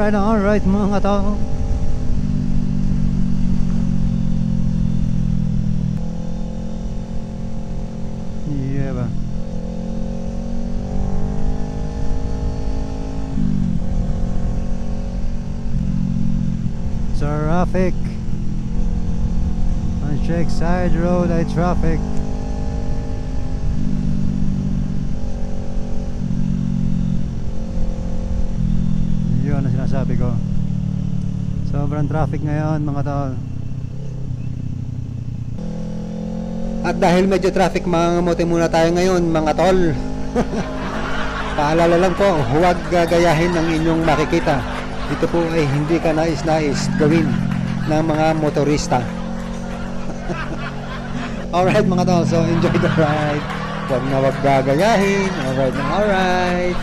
Alright mga tao, yeah ba? Traffic on Shake Side Road ay traffic. Yun ang sinasabi ko, sobrang traffic ngayon mga tol. At dahil medyo traffic, mangamote muna tayo ngayon mga tol. Paalala lang po, huwag gagayahin ng inyong makikita. Ito po ay hindi ka nais-nais gawin ng mga motorista. Alright mga tol, so enjoy the ride. Huwag gagayahin. Alright na alright.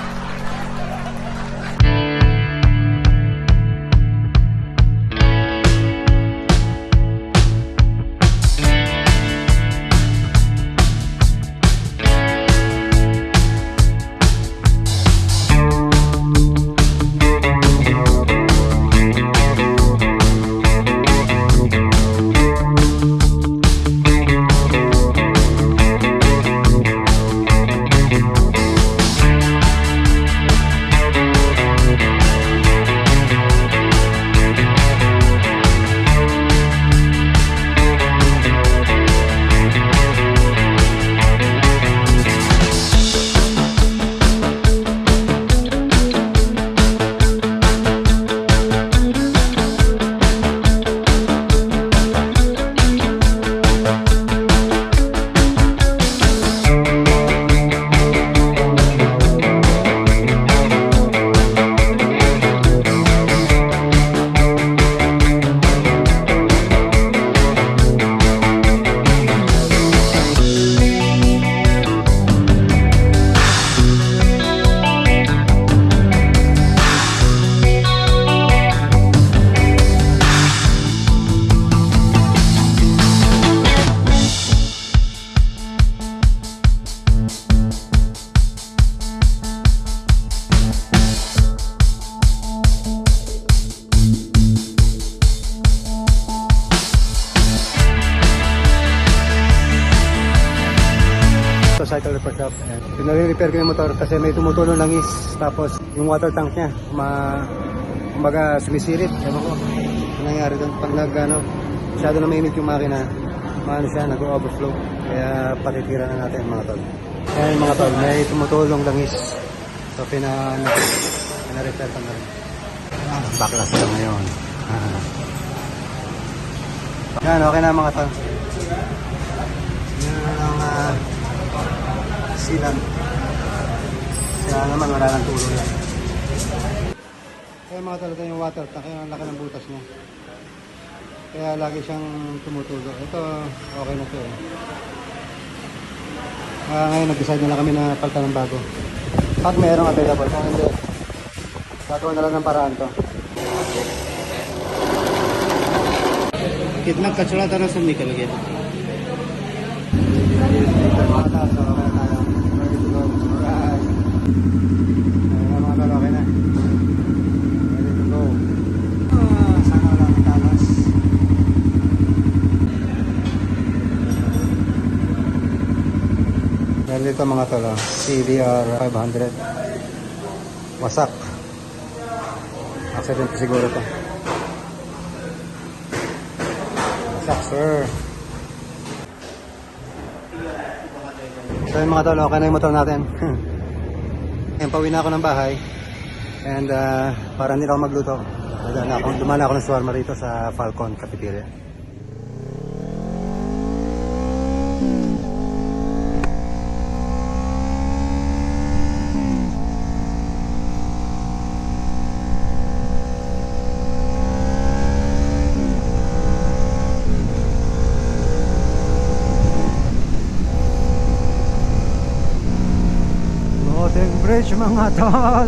Cycle repair shop. Pinare-repair ko yung motor kasi may tumutulong langis, tapos yung water tank niya kumbaga sumisirit. Ewan ko ano nangyari doon pag masyado na mainit yung makina, siya nag-overflow, kaya patitira na natin mga tol. Ayan mga tol, may tumutulong langis, so pina-repair pa na rin. Backlash lang ngayon. Yan, okay na mga tol. Yan ang silan. Kaya naman wala nang tulong yan. Kaya mga talaga yung water tank, kaya ang laki ng butas niya. Kaya lagi siyang tumutulo. Ito okay na ito. Ngayon nag-decide na lang kami na palitan ng bago. Pag mayroong available, kung hindi, gagawa na lang ng paraan to. Kitna kacurata na sa Mika lagi. Mga taas, okay na tayo. Meron dito mga tol, CBR 500. Wasak. Accident siguro to. Wasak, sir. So yun mga tol, okay na yung motor natin. Ngayon, pauwi na ako ng bahay. And para hindi ako magluto. Dumana ako ng shawarma rito sa Falcon Cafeteria. Golden Bridge mga tol.